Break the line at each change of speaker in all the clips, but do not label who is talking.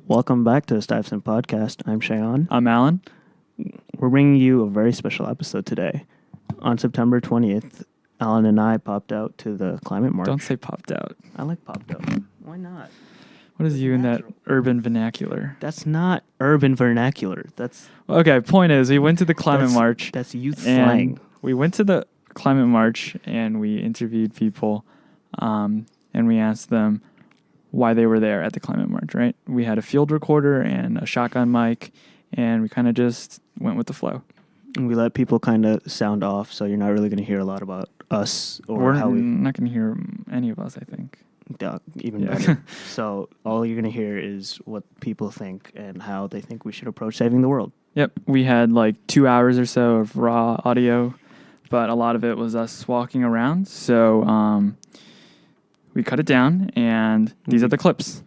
Welcome back to the Stuyvesant podcast. I'm Shayan.
I'm Allen.
We're bringing you a very special episode today. On September 20th, Allen and I popped out to the climate march.
Don't say popped out.
I like popped out. Why not?
What is you in that urban vernacular?
That's not urban vernacular. That's
Okay, point is, we went to the climate march.
That's youth
and
slang.
We went to the climate march and we interviewed people and we asked them why they were there at the climate march, right? We had a field recorder and a shotgun mic and we kind of just went with the flow.
And we let people kind of sound off, so you're not really going to hear a lot about us or
We're
how we...
not going to hear any of us, I think.
Even better. So all you're going to hear is what people think and how they think we should approach saving the world.
Yep. We had like 2 hours or so of raw audio, but a lot of it was us walking around. So we cut it down, and these are the clips.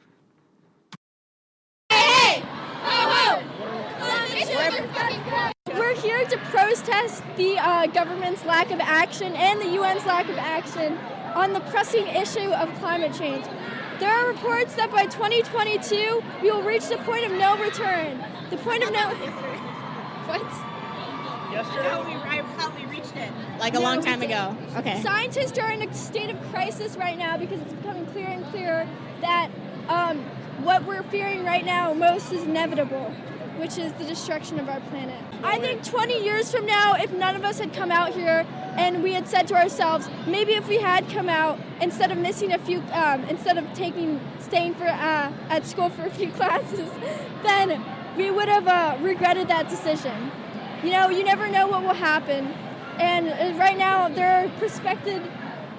We're here to protest the government's lack of action and the UN's lack of action on the pressing issue of climate change. There are reports that by 2022, we will reach the point of no return. The point of no... What?
I probably reached it. Like a long time ago. Okay.
Scientists are in a state of crisis right now because it's becoming clearer and clearer that what we're fearing right now most is inevitable, which is the destruction of our planet. I think 20 years from now, if none of us had come out here and we had said to ourselves, maybe if we had come out, instead of missing a few, instead of staying for at school for a few classes, then we would have regretted that decision. You know, you never know what will happen. And right now,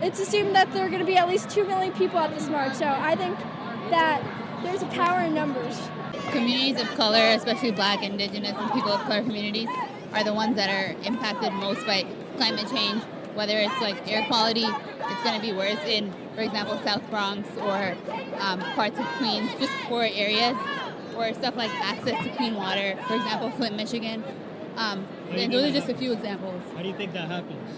it's assumed that there are going to be at least 2 million people at this march. So I think that there's a power in numbers.
Communities of color, especially Black, Indigenous, and people of color communities, are the ones that are impacted most by climate change. Whether it's like air quality, it's going to be worse in, for example, South Bronx or parts of Queens, just poor areas, or stuff like access to clean water, for example, Flint, Michigan. And those are just a few examples.
How do you think that happens?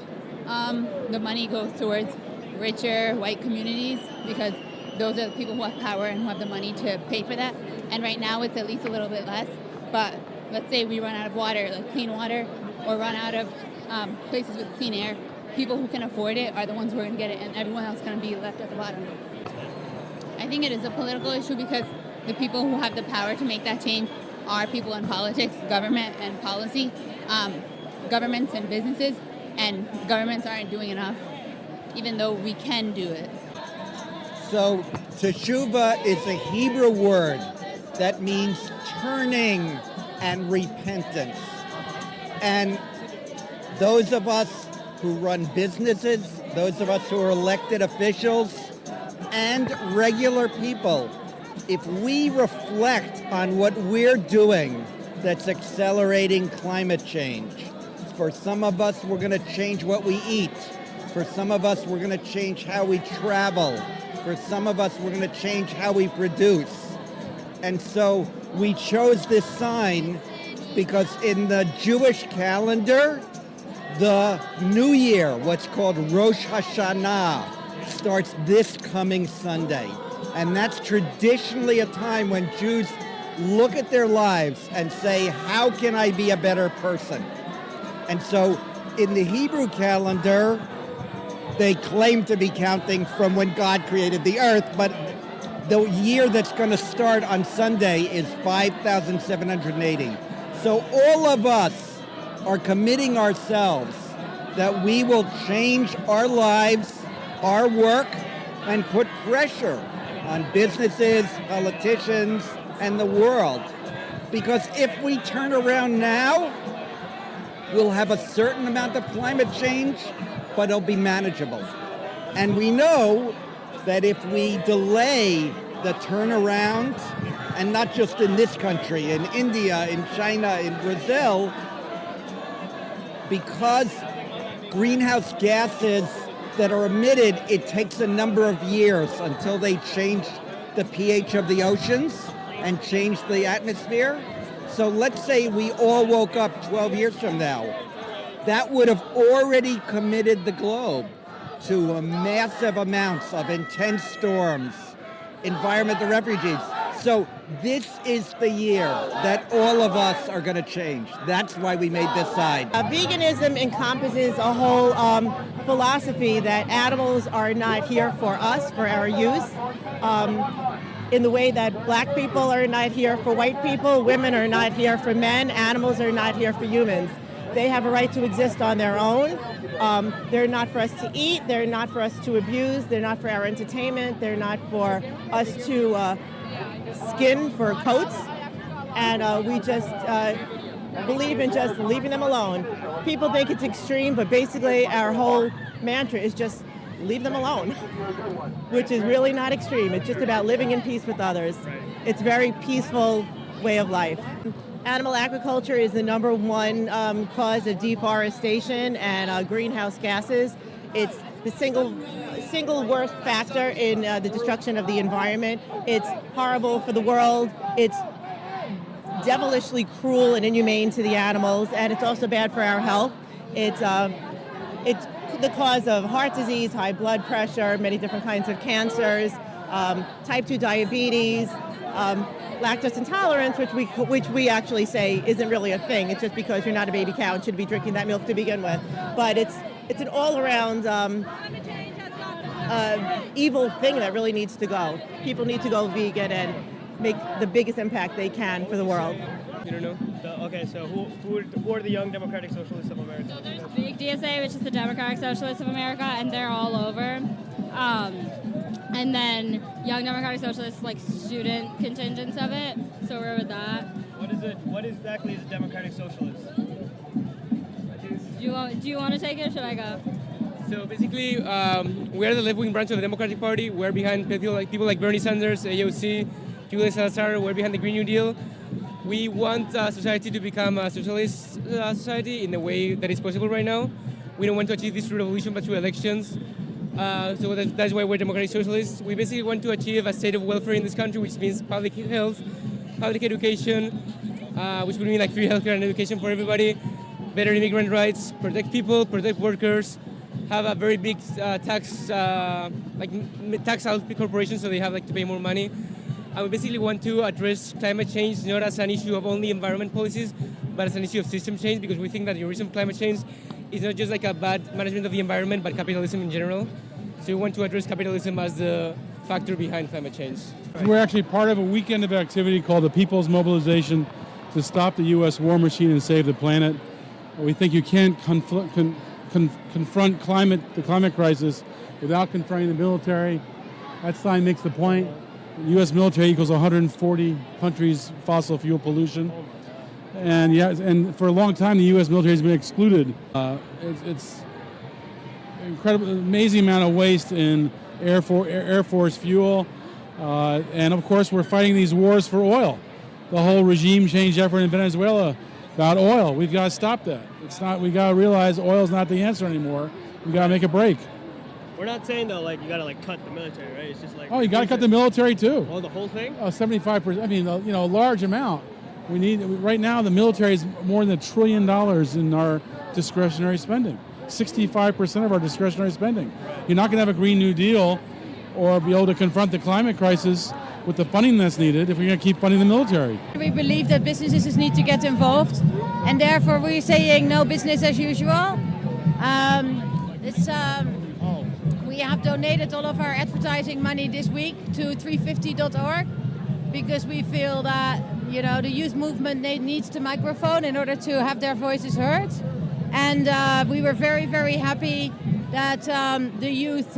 The money goes towards richer white communities because those are the people who have power and who have the money to pay for that. And right now it's at least a little bit less. But let's say we run out of water, like clean water, or run out of places with clean air. People who can afford it are the ones who are going to get it, and everyone else is going to be left at the bottom. I think it is a political issue because the people who have the power to make that change are people in politics, government, and policy, governments and businesses, and governments aren't doing enough, even though we can do it.
So, teshuvah is a Hebrew word that means turning and repentance. And those of us who run businesses, those of us who are elected officials, and regular people, if we reflect on what we're doing that's accelerating climate change, for some of us, we're going to change what we eat. For some of us, we're going to change how we travel. For some of us, we're going to change how we produce. And so we chose this sign because in the Jewish calendar, the New Year, what's called Rosh Hashanah, starts this coming Sunday. And that's traditionally a time when Jews look at their lives and say, how can I be a better person? And so in the Hebrew calendar, they claim to be counting from when God created the earth, but the year that's going to start on Sunday is 5,780. So all of us are committing ourselves that we will change our lives, our work, and put pressure on businesses, politicians, and the world. Because if we turn around now, we'll have a certain amount of climate change, but it'll be manageable. And we know that if we delay the turnaround, and not just in this country, in India, in China, in Brazil, because greenhouse gases that are emitted, it takes a number of years until they change the pH of the oceans and change the atmosphere. So let's say we all woke up 12 years from now. That would have already committed the globe to massive amounts of intense storms, environmental refugees. So this is the year that all of us are going to change. That's why we made this sign.
Veganism encompasses a whole philosophy that animals are not here for us, for our use. In the way that black people are not here for white people, women are not here for men, animals are not here for humans. They have a right to exist on their own. They're not for us to eat, they're not for us to abuse, they're not for our entertainment, they're not for us to skin for coats, and we just believe in just leaving them alone. People think it's extreme, but basically our whole mantra is just leave them alone, which is really not extreme. It's just about living in peace with others. It's a very peaceful way of life. Animal agriculture is the number one cause of deforestation and greenhouse gases. It's the single worst factor in the destruction of the environment. It's horrible for the world. It's devilishly cruel and inhumane to the animals, and it's also bad for our health. It's the cause of heart disease, high blood pressure, many different kinds of cancers, type 2 diabetes, lactose intolerance, which we actually say isn't really a thing. It's just because you're not a baby cow and should be drinking that milk to begin with. But it's an all-around evil thing that really needs to go. People need to go vegan and make the biggest impact they can for the world.
You don't know? So who are the Young Democratic Socialists of America?
So there's Big DSA, which is the Democratic Socialists of America, and they're all over. And then Young Democratic Socialists, like student contingents of it. So we're with that.
What exactly is a Democratic Socialist?
Do you want to take it, or should I go?
So basically, we are the left-wing branch of the Democratic Party. We're behind people like Bernie Sanders, AOC, Julia Salazar. We're behind the Green New Deal. We want society to become a socialist society in the way that is possible right now. We don't want to achieve this through revolution, but through elections. So that's why we're democratic socialists. We basically want to achieve a state of welfare in this country, which means public health, public education, which would mean like free healthcare and education for everybody, better immigrant rights, protect people, protect workers, have a very big tax out corporations so they have to pay more money. And we basically want to address climate change not as an issue of only environment policies, but as an issue of system change, because we think that the reason of climate change is not just like a bad management of the environment, but capitalism in general. So we want to address capitalism as the factor behind climate change.
We're actually part of a weekend of activity called the People's Mobilization to Stop the U.S. War Machine and Save the Planet. We think you can't confront the climate crisis without confronting the military. That sign makes the point. The U.S. military equals 140 countries' fossil fuel pollution. And for a long time, the U.S. military has been excluded. It's incredible, amazing amount of waste in Air Force fuel. And of course, we're fighting these wars for oil. The whole regime change effort in Venezuela about oil. We've got to stop that. We got to realize oil's not the answer anymore. We got to make a break.
We're not saying though you gotta cut the military, right? It's just
you got to cut the military too.
Oh, the whole thing?
75%. I mean, a large amount. Right now the military is more than $1 trillion in our discretionary spending. 65% of our discretionary spending. You're not going to have a Green New Deal or be able to confront the climate crisis with the funding that's needed if we're going to keep funding the military.
We believe that businesses need to get involved, and therefore we're saying no business as usual. We have donated all of our advertising money this week to 350.org because we feel that the youth movement needs the microphone in order to have their voices heard. And we were very, very happy that the youth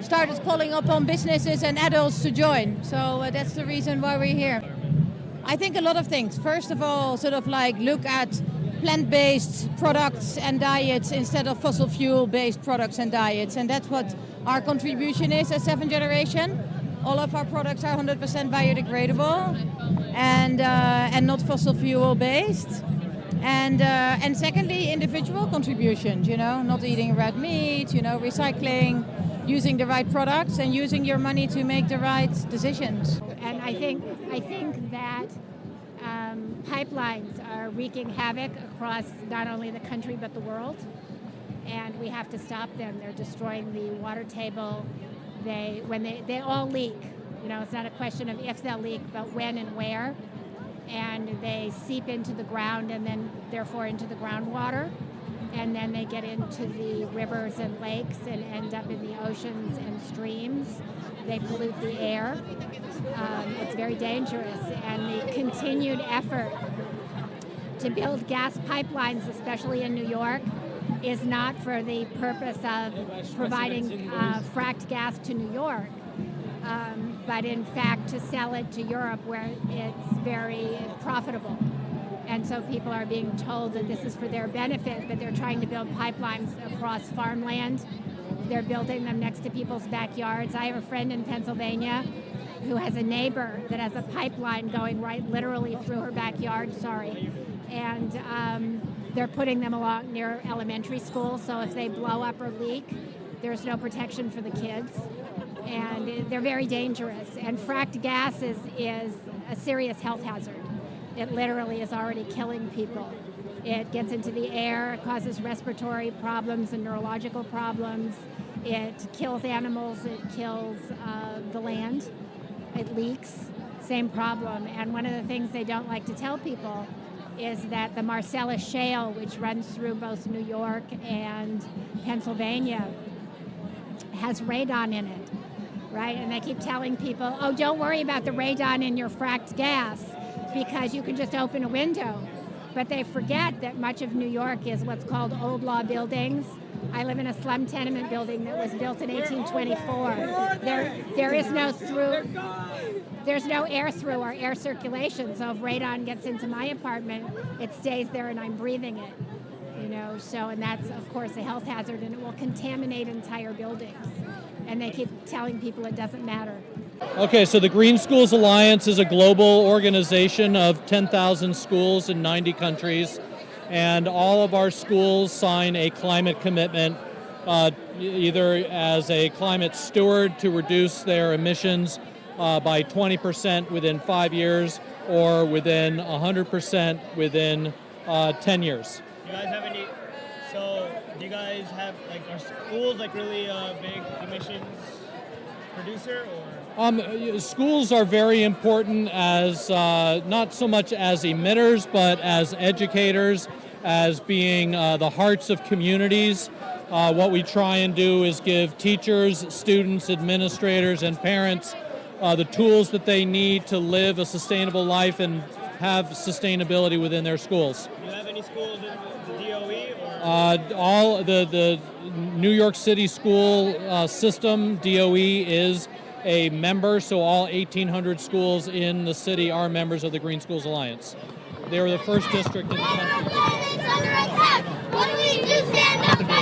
started calling upon businesses and adults to join. So that's the reason why we're here. I think a lot of things. First of all, look at plant-based products and diets instead of fossil fuel-based products and diets. And that's what our contribution is as Seventh Generation. All of our products are 100% biodegradable and not fossil fuel-based. And secondly, individual contributions, not eating red meat, recycling, using the right products and using your money to make the right decisions.
And I think that pipelines are wreaking havoc across not only the country but the world, and we have to stop them. They're destroying the water table. They all leak. You know, it's not a question of if they'll leak, but when and where. And they seep into the ground and then therefore into the groundwater. And then they get into the rivers and lakes and end up in the oceans and streams. They pollute the air. It's very dangerous. And the continued effort to build gas pipelines, especially in New York, is not for the purpose of providing fracked gas to New York, but in fact to sell it to Europe where it's very profitable. And so people are being told that this is for their benefit, but they're trying to build pipelines across farmland. They're building them next to people's backyards. I have a friend in Pennsylvania who has a neighbor that has a pipeline going right literally through her backyard, and they're putting them along near elementary school, so if they blow up or leak, there's no protection for the kids. And they're very dangerous. And fracked gas is a serious health hazard. It literally is already killing people. It gets into the air, it causes respiratory problems and neurological problems. It kills animals, it kills the land. It leaks, same problem. And one of the things they don't like to tell people is that the Marcellus Shale, which runs through both New York and Pennsylvania, has radon in it, right? And they keep telling people, oh, don't worry about the radon in your fracked gas because you can just open a window. But they forget that much of New York is what's called old law buildings. I live in a slum tenement building that was built in 1824. There is no through. There's no air through or air circulation, so if radon gets into my apartment, it stays there and I'm breathing it, you know, and that's, of course, a health hazard, and it will contaminate entire buildings. And they keep telling people it doesn't matter.
Okay, so the Green Schools Alliance is a global organization of 10,000 schools in 90 countries, and all of our schools sign a climate commitment, either as a climate steward to reduce their emissions by 20% within 5 years, or within 100% within 10 years.
Do you guys have any? So, do you guys have are schools really a big emissions producer, or?
Schools are very important as not so much as emitters, but as educators, as being the hearts of communities. What we try and do is give teachers, students, administrators, and parents the tools that they need to live a sustainable life and have sustainability within their schools.
Do you have any schools in the DOE? Or?
All the New York City school system, DOE, is a member, so all 1,800 schools in the city are members of the Green Schools Alliance. They were the first district in the country.
What do we do? Stand up!